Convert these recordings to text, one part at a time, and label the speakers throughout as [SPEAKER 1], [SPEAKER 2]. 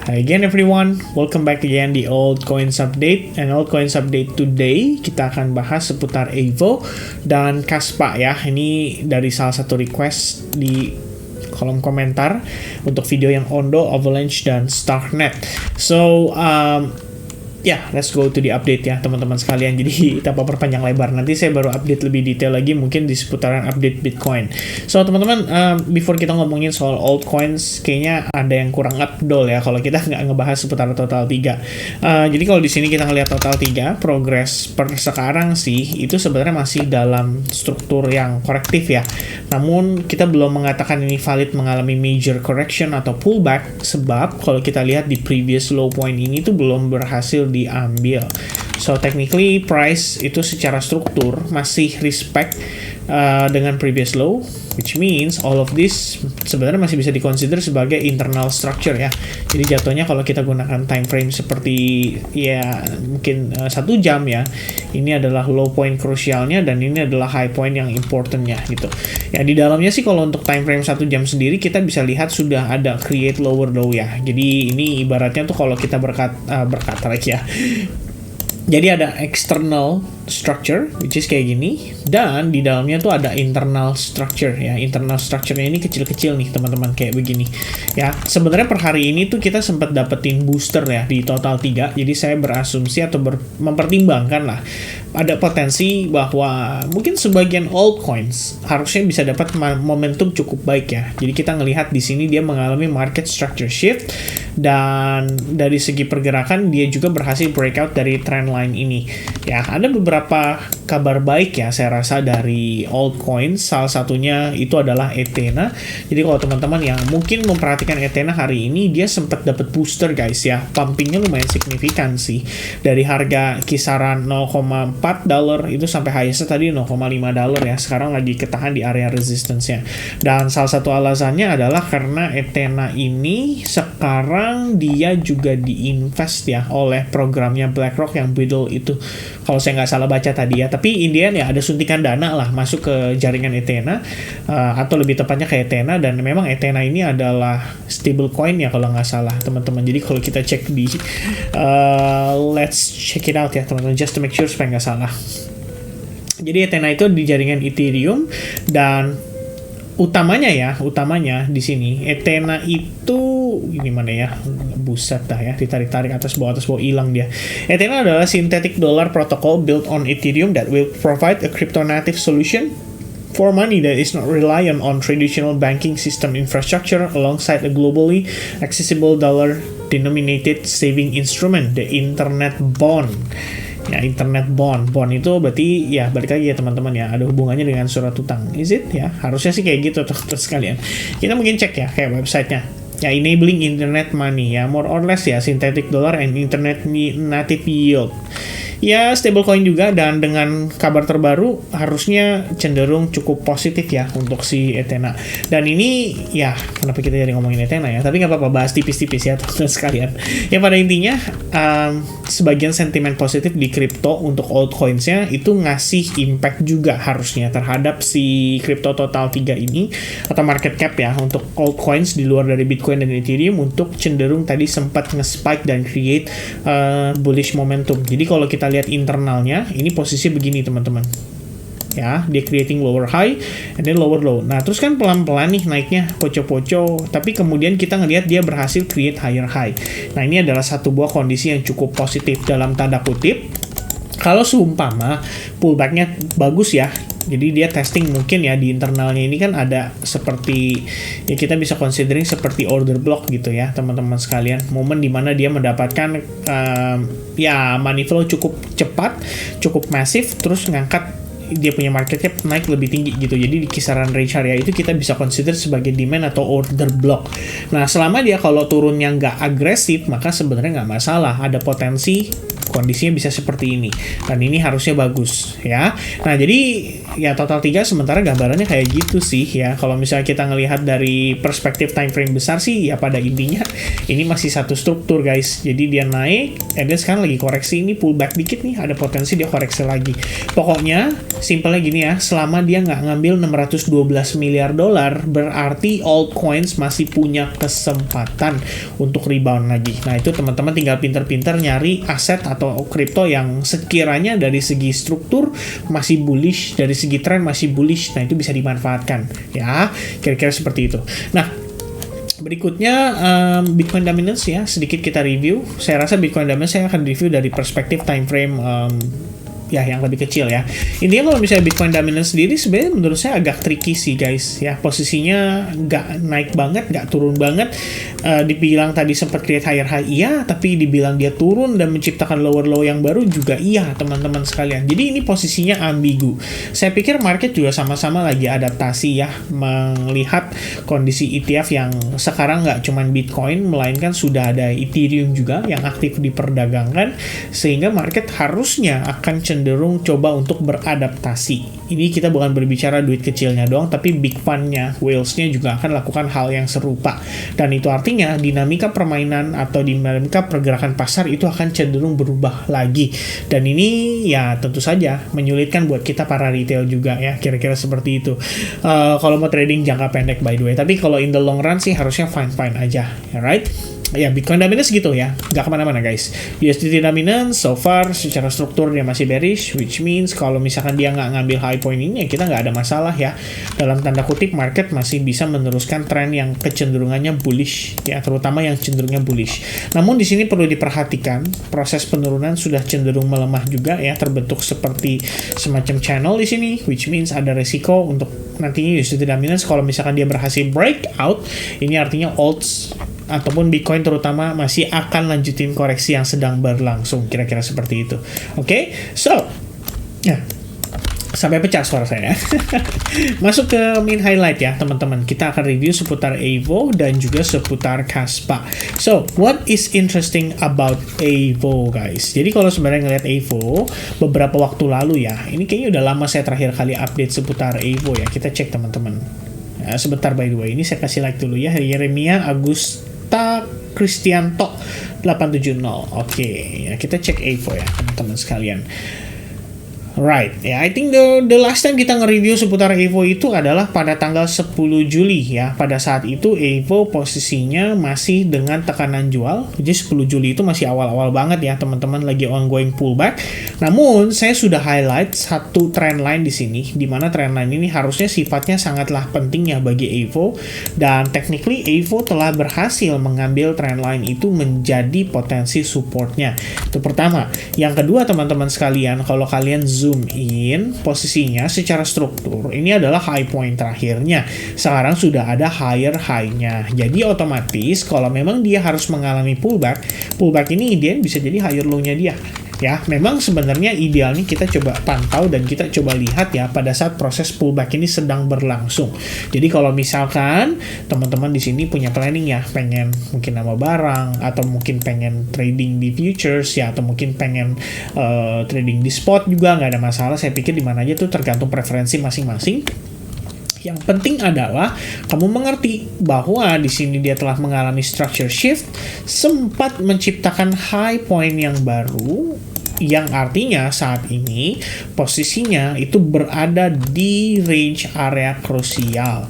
[SPEAKER 1] Hi again everyone, welcome back again di Altcoins Update. And Altcoins Update today kita akan bahas seputar Evo dan Kaspa ya. Ini dari salah satu request di kolom komentar untuk video yang Ondo, Avalanche, dan Starknet. So, let's go to the update ya teman-teman sekalian. Jadi tanpa perpanjang lebar, nanti saya baru update lebih detail lagi mungkin di seputaran update Bitcoin. So teman-teman, before kita ngomongin soal altcoins, kayaknya ada yang kurang abdol ya kalau kita nggak ngebahas seputar total 3. Jadi kalau di sini kita ngelihat total 3, progress per sekarang sih itu sebenarnya masih dalam struktur yang korektif ya. Namun kita belum mengatakan ini valid mengalami major correction atau pullback, sebab kalau kita lihat di previous low point ini tuh belum berhasil diambil. So technically price itu secara struktur masih respect dengan previous low, which means all of this sebenarnya masih bisa dikonsider sebagai internal structure ya. Jadi jatuhnya kalau kita gunakan time frame seperti ya mungkin 1 jam ya, ini adalah low point krusialnya dan ini adalah high point yang importantnya gitu. Ya di dalamnya sih kalau untuk time frame 1 jam sendiri kita bisa lihat sudah ada create lower low ya. Jadi ini ibaratnya tuh kalau kita berkata lagi ya. Jadi ada external structure, which is kayak gini, dan di dalamnya tuh ada internal structure ya. Internal structure-nya ini kecil-kecil nih teman-teman, kayak begini ya. Sebenarnya per hari ini tuh kita sempat dapetin booster ya di total 3. Jadi saya berasumsi atau mempertimbangkan lah ada potensi bahwa mungkin sebagian altcoins harusnya bisa dapat momentum cukup baik ya. Jadi kita ngelihat di sini dia mengalami market structure shift, dan dari segi pergerakan dia juga berhasil breakout dari trendline ini ya. Ada beberapa kabar baik ya saya rasa dari altcoins, salah satunya itu adalah Ethena. Jadi kalau teman-teman yang mungkin memperhatikan Ethena hari ini, dia sempat dapat booster guys ya, pumpingnya lumayan signifikan sih, dari harga kisaran $0.4 itu sampai highest tadi $0.5 ya. Sekarang lagi ketahan di area resistance-nya, dan salah satu alasannya adalah karena Ethena ini sekarang dia juga diinvest ya oleh programnya BlackRock yang Beetle itu, kalau saya nggak salah baca tadi ya. Tapi Indian ya ada suntikan dana lah masuk ke jaringan Ethena, atau lebih tepatnya ke Ethena, dan memang Ethena ini adalah stable coin ya kalau nggak salah teman-teman. Jadi kalau kita cek di let's check it out ya teman-teman, just to make sure supaya nggak salah. Jadi Ethena itu di jaringan Ethereum, dan utamanya di sini Ethena itu ini mana ya, buset dah ya, ditarik-tarik atas bawah hilang dia. Ethena adalah synthetic dollar protocol built on Ethereum that will provide a crypto native solution for money that is not reliant on traditional banking system infrastructure, alongside a globally accessible dollar denominated saving instrument, the internet bond. Ya, internet bond itu berarti ya balik lagi ya teman-teman ya, ada hubungannya dengan surat utang. Is it ya? Harusnya sih kayak gitu teman-teman sekalian. Kita mungkin cek ya kayak websitenya. Ya, enabling internet money ya, more or less ya, synthetic dollar and internet native yield. Ya, stablecoin juga, dan dengan kabar terbaru harusnya cenderung cukup positif ya untuk si Ethena. Dan ini ya, kenapa kita jadi ngomongin Ethena ya? Tapi nggak apa-apa, bahas tipis-tipis ya teman-teman sekalian. Ya pada intinya, sebagian sentimen positif di kripto untuk altcoins-nya itu ngasih impact juga harusnya terhadap si kripto total 3 ini, atau market cap ya, untuk altcoins di luar dari Bitcoin dan Ethereum, untuk cenderung tadi sempat nge-spike dan create bullish momentum. Jadi kalau kita lihat internalnya, ini posisi begini teman-teman ya, dia creating lower high and then lower low. Nah terus kan pelan-pelan nih naiknya poco-poco, tapi kemudian kita ngelihat dia berhasil create higher high. Nah ini adalah satu buah kondisi yang cukup positif dalam tanda kutip. Kalau seumpama pullbacknya bagus ya, jadi dia testing mungkin ya di internalnya ini kan ada seperti ya, kita bisa considering seperti order block gitu ya teman-teman sekalian, momen dimana dia mendapatkan money flow cukup cepat, cukup masif, terus ngangkat dia punya market cap naik lebih tinggi gitu. Jadi di kisaran range area itu kita bisa consider sebagai demand atau order block. Nah selama dia kalau turunnya nggak agresif, maka sebenarnya nggak masalah, ada potensi kondisinya bisa seperti ini, dan ini harusnya bagus ya. Nah jadi ya total 3 sementara gambarannya kayak gitu sih ya. Kalau misalnya kita ngelihat dari perspektif time frame besar sih ya, pada intinya ini masih satu struktur guys. Jadi dia naik, dan sekarang lagi koreksi, ini pullback dikit nih, ada potensi dia koreksi lagi. Pokoknya simpelnya gini ya, selama dia nggak ngambil 612 miliar dolar, berarti altcoins masih punya kesempatan untuk rebound lagi. Nah, itu teman-teman tinggal pinter-pinter nyari aset atau kripto yang sekiranya dari segi struktur masih bullish, dari segi tren masih bullish. Nah, itu bisa dimanfaatkan ya, kira-kira seperti itu. Nah, berikutnya Bitcoin Dominance ya, sedikit kita review. Saya rasa Bitcoin Dominance saya akan review dari perspektif time frame ya yang lebih kecil ya. Intinya kalau misalnya Bitcoin Dominance sendiri sebenarnya menurut saya agak tricky sih guys ya. Posisinya nggak naik banget, nggak turun banget. Dibilang tadi sempat create higher high iya, tapi dibilang dia turun dan menciptakan lower low yang baru juga iya teman-teman sekalian. Jadi ini posisinya ambigu. Saya pikir market juga sama-sama lagi adaptasi ya, melihat kondisi ETF yang sekarang nggak cuman Bitcoin, melainkan sudah ada Ethereum juga yang aktif diperdagangkan, sehingga market harusnya akan cenderung coba untuk beradaptasi. Ini kita bukan berbicara duit kecilnya doang, tapi big fund-nya, whales-nya juga akan lakukan hal yang serupa. Dan itu artinya dinamika permainan atau dinamika pergerakan pasar itu akan cenderung berubah lagi. Dan ini ya tentu saja menyulitkan buat kita para retail juga ya, kira-kira seperti itu. Kalau mau trading jangka pendek by the way, tapi kalau in the long run sih harusnya fine-fine aja, alright? Ya, Bitcoin Dominance gitu ya, nggak kemana-mana guys. USDT Dominance so far secara struktur dia masih bearish, which means kalau misalkan dia nggak ngambil high point ini ya kita nggak ada masalah ya. Dalam tanda kutip market masih bisa meneruskan tren yang kecenderungannya bullish ya, terutama yang cenderungnya bullish. Namun di sini perlu diperhatikan proses penurunan sudah cenderung melemah juga ya, terbentuk seperti semacam channel di sini, which means ada resiko untuk nantinya USDT Dominance kalau misalkan dia berhasil breakout, ini artinya alts ataupun Bitcoin terutama masih akan lanjutin koreksi yang sedang berlangsung, kira-kira seperti itu. Oke, so ya, sampai pecah suara saya. Masuk ke main highlight ya teman-teman, kita akan review seputar Evo dan juga seputar Kaspa. So what is interesting about Evo guys? Jadi kalau sebenarnya ngeliat Evo beberapa waktu lalu ya, ini kayaknya udah lama saya terakhir kali update seputar Evo ya, kita cek teman-teman. Sebentar by the way, ini saya kasih like dulu ya, Yeremia Agusta Kristianto 870. Oke, ya kita cek Evo ya teman-teman sekalian. Right, ya, I think the last time kita nge-review seputar Evo itu adalah pada tanggal 10 Juli ya. Pada saat itu Evo posisinya masih dengan tekanan jual. Jadi 10 Juli itu masih awal-awal banget ya teman-teman, lagi ongoing pullback. Namun saya sudah highlight satu trend line di sini, di mana trend line ini harusnya sifatnya sangatlah penting ya bagi Evo, dan technically Evo telah berhasil mengambil trend line itu menjadi potensi supportnya. Itu pertama. Yang kedua teman-teman sekalian, kalau kalian zoom in posisinya secara struktur, ini adalah high point terakhirnya. Sekarang sudah ada higher high-nya. Jadi otomatis kalau memang dia harus mengalami pullback ini dia bisa jadi higher low-nya dia. Ya, memang sebenarnya idealnya kita coba pantau dan kita coba lihat ya pada saat proses pullback ini sedang berlangsung. Jadi kalau misalkan teman-teman di sini punya planning ya, pengen mungkin nama barang atau mungkin pengen trading di futures ya, atau mungkin pengen trading di spot juga nggak ada masalah. Saya pikir di mana aja tuh tergantung preferensi masing-masing. Yang penting adalah kamu mengerti bahwa di sini dia telah mengalami structure shift, sempat menciptakan high point yang baru, yang artinya saat ini posisinya itu berada di range area krusial.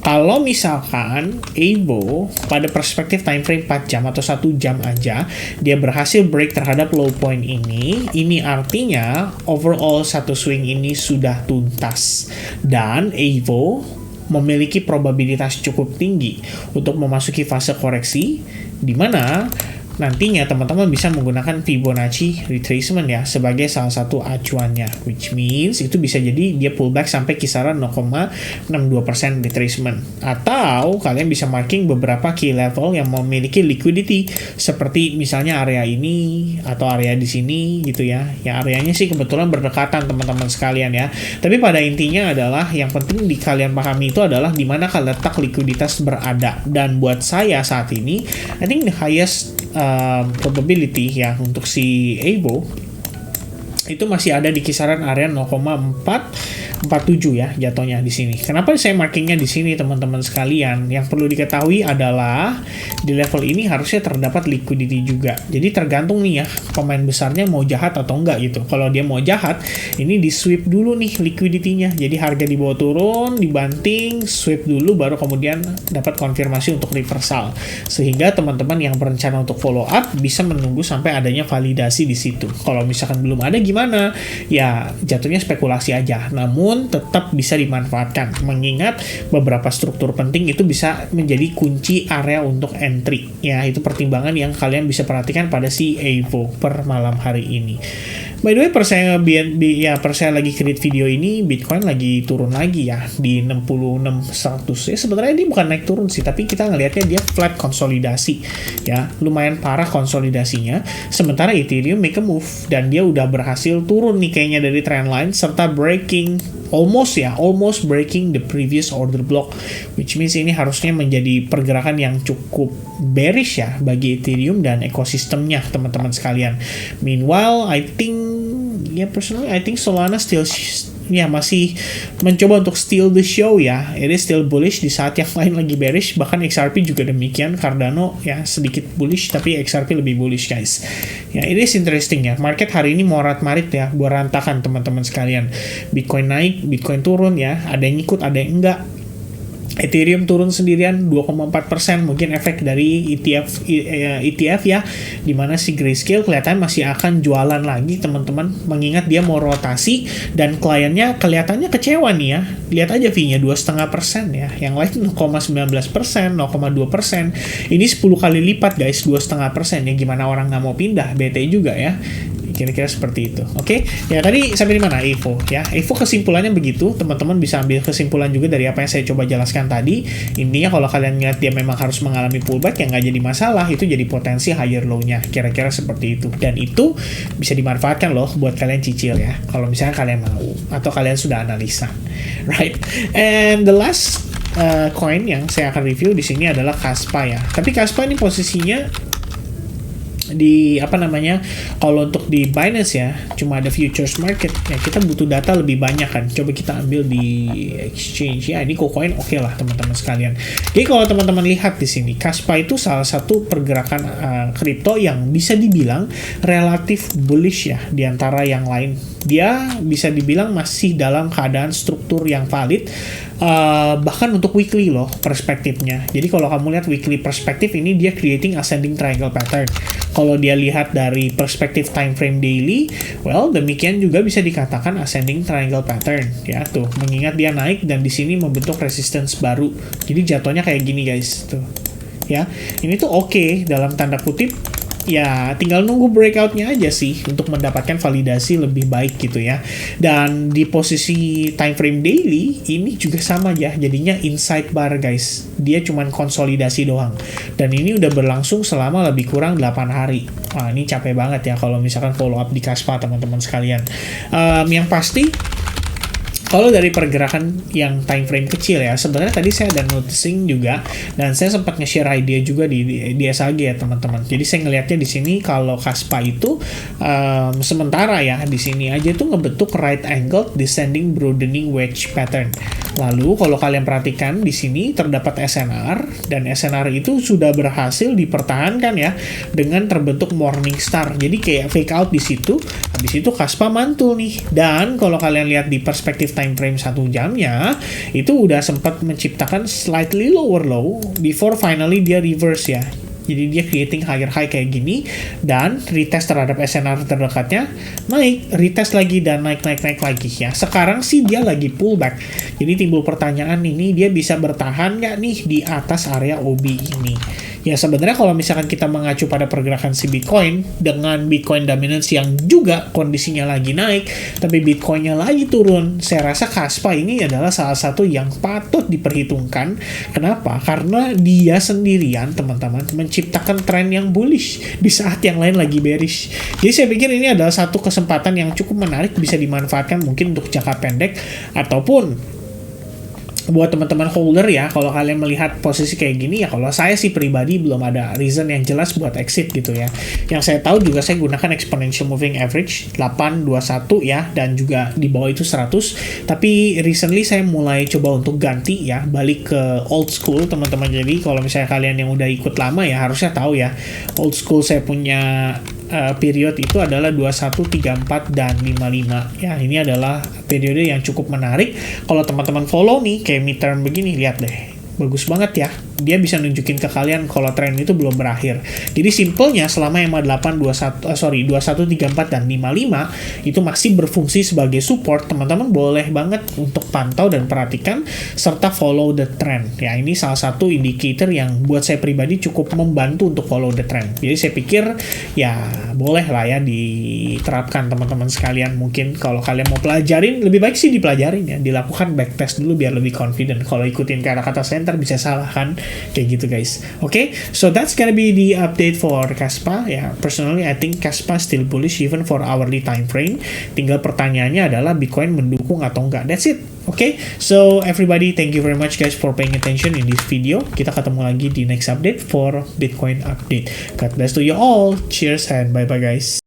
[SPEAKER 1] Kalau misalkan Evo pada perspektif time frame 4 jam atau 1 jam aja dia berhasil break terhadap low point ini artinya overall satu swing ini sudah tuntas dan Evo memiliki probabilitas cukup tinggi untuk memasuki fase koreksi di mana nantinya teman-teman bisa menggunakan Fibonacci retracement ya sebagai salah satu acuannya, which means itu bisa jadi dia pullback sampai kisaran 0,62% retracement, atau kalian bisa marking beberapa key level yang memiliki liquidity seperti misalnya area ini atau area di sini gitu ya. Ya areanya sih kebetulan berdekatan teman-teman sekalian ya. Tapi pada intinya adalah yang penting di kalian pahami itu adalah di mana letak likuiditas berada, dan buat saya saat ini I think the highest probability ya untuk si Evo itu masih ada di kisaran area 0,4 47 ya jatuhnya di sini. Kenapa saya markingnya di sini teman-teman sekalian? Yang perlu diketahui adalah di level ini harusnya terdapat liquidity juga. Jadi tergantung nih ya pemain besarnya mau jahat atau enggak gitu. Kalau dia mau jahat, ini di sweep dulu nih liquidity-nya. Jadi harga di bawah turun, dibanting, sweep dulu, baru kemudian dapat konfirmasi untuk reversal. Sehingga teman-teman yang berencana untuk follow up bisa menunggu sampai adanya validasi di situ. Kalau misalkan belum ada gimana? Ya jatuhnya spekulasi aja. Namun tetap bisa dimanfaatkan. Mengingat beberapa struktur penting itu bisa menjadi kunci area untuk entry. Ya itu pertimbangan yang kalian bisa perhatikan pada si Evo per malam hari ini. By the way, per saya lagi create video ini, Bitcoin lagi turun lagi ya di 66.100. Ya sebenarnya ini bukan naik turun sih, tapi kita ngelihatnya dia flat konsolidasi. Ya, lumayan parah konsolidasinya. Sementara Ethereum make a move dan dia udah berhasil turun nih kayaknya dari trendline serta almost breaking the previous order block, which means ini harusnya menjadi pergerakan yang cukup bearish ya bagi Ethereum dan ekosistemnya teman-teman sekalian. Meanwhile, personally I think Solana masih mencoba untuk steal the show ya. It is still bullish di saat yang lain lagi bearish. Bahkan XRP juga demikian. Cardano ya sedikit bullish tapi XRP lebih bullish guys. Ya it is interesting ya. Market hari ini morat-marit ya, berantakan teman-teman sekalian. Bitcoin naik, Bitcoin turun ya. Ada yang ikut, ada yang enggak. Ethereum turun sendirian 2,4%, mungkin efek dari ETF ya, dimana si Grayscale kelihatan masih akan jualan lagi teman-teman, mengingat dia mau rotasi dan kliennya kelihatannya kecewa nih ya. Lihat aja fee-nya 2,5% ya, yang lain 0,19%, 0,2%. Ini 10 kali lipat guys, 2,5%. Ya gimana orang nggak mau pindah, bete juga ya. Kira-kira seperti itu. Oke, ya tadi sampai di mana Evo ya. Evo kesimpulannya begitu, teman-teman bisa ambil kesimpulan juga dari apa yang saya coba jelaskan tadi. Intinya kalau kalian lihat dia memang harus mengalami pullback yang nggak jadi masalah, itu jadi potensi higher low-nya. Kira-kira seperti itu. Dan itu bisa dimanfaatkan loh buat kalian cicil ya. Kalau misalnya kalian mau atau kalian sudah analisa. Right? And the last coin yang saya akan review di sini adalah Kaspa ya. Tapi Kaspa ini posisinya di kalau untuk di Binance ya cuma ada futures market ya, kita butuh data lebih banyak kan. Coba kita ambil di exchange ya, ini KuCoin oke lah teman-teman sekalian. Jadi kalau teman-teman lihat di sini, Kaspa itu salah satu pergerakan kripto yang bisa dibilang relatif bullish ya di antara yang lain. Dia bisa dibilang masih dalam keadaan struktur yang valid, bahkan untuk weekly loh perspektifnya. Jadi kalau kamu lihat weekly perspektif ini dia creating ascending triangle pattern. Kalau dia lihat dari perspektif time frame daily, well demikian juga bisa dikatakan ascending triangle pattern ya tuh. Mengingat dia naik dan di sini membentuk resistance baru. Jadi jatuhnya kayak gini guys tuh. Ya, ini tuh oke dalam tanda kutip. Ya, tinggal nunggu breakout-nya aja sih untuk mendapatkan validasi lebih baik gitu ya. Dan di posisi time frame daily ini juga sama ya, jadinya inside bar guys. Dia cuman konsolidasi doang. Dan ini udah berlangsung selama lebih kurang 8 hari. Wah, ini capek banget ya kalau misalkan follow up di Kaspa teman-teman sekalian. Yang pasti kalau dari pergerakan yang time frame kecil ya, sebenarnya tadi saya ada noticing juga dan saya sempat nge-share idea juga di SAG ya teman-teman. Jadi saya ngelihatnya di sini kalau Kaspa itu sementara ya di sini aja tuh ngebentuk right angle descending broadening wedge pattern. Lalu kalau kalian perhatikan di sini terdapat SNR dan SNR itu sudah berhasil dipertahankan ya dengan terbentuk morning star. Jadi kayak fake out di situ. Habis itu Kaspa mantul nih. Dan kalau kalian lihat di perspektif time frame 1 jamnya itu udah sempat menciptakan slightly lower low before finally dia reverse ya. Jadi dia creating higher high kayak gini dan retest terhadap SNR terdekatnya naik, retest lagi dan naik lagi ya. Sekarang sih dia lagi pullback. Jadi timbul pertanyaan ini dia bisa bertahan nggak nih di atas area OB ini. Ya sebenarnya kalau misalkan kita mengacu pada pergerakan si Bitcoin dengan Bitcoin dominance yang juga kondisinya lagi naik, tapi Bitcoinnya lagi turun, saya rasa Kaspa ini adalah salah satu yang patut diperhitungkan. Kenapa? Karena dia sendirian teman-teman menciptakan tren yang bullish di saat yang lain lagi bearish. Jadi saya pikir ini adalah satu kesempatan yang cukup menarik bisa dimanfaatkan mungkin untuk jangka pendek ataupun buat teman-teman holder ya, kalau kalian melihat posisi kayak gini ya, kalau saya sih pribadi belum ada reason yang jelas buat exit gitu ya. Yang saya tahu juga saya gunakan exponential moving average 821 ya, dan juga di bawah itu 100. Tapi recently saya mulai coba untuk ganti ya, balik ke old school teman-teman. Jadi kalau misalnya kalian yang udah ikut lama ya harusnya tahu ya, old school saya punya period itu adalah 21, 34, dan 55 ya. Ini adalah periode yang cukup menarik. Kalau teman-teman follow nih kayak midterm begini, lihat deh, bagus banget ya. Dia bisa nunjukin ke kalian kalau tren itu belum berakhir. Jadi simpelnya selama MA8 21 34 dan 55 itu masih berfungsi sebagai support, teman-teman boleh banget untuk pantau dan perhatikan serta follow the trend. Ya, ini salah satu indicator yang buat saya pribadi cukup membantu untuk follow the trend. Jadi saya pikir ya boleh lah ya diterapkan teman-teman sekalian. Mungkin kalau kalian mau pelajarin, lebih baik sih dipelajarin ya, dilakukan backtest dulu biar lebih confident. Kalau ikutin kata-kata saya ntar bisa salah kan, kayak gitu guys. Okay, so that's gonna be the update for Kaspa ya. Personally I think Kaspa still bullish even for hourly time frame. Tinggal pertanyaannya adalah Bitcoin mendukung atau enggak. That's it. Okay, so everybody, thank you very much guys for paying attention in this video. Kita ketemu lagi di next update for Bitcoin update. God bless to you all. Cheers and bye bye guys.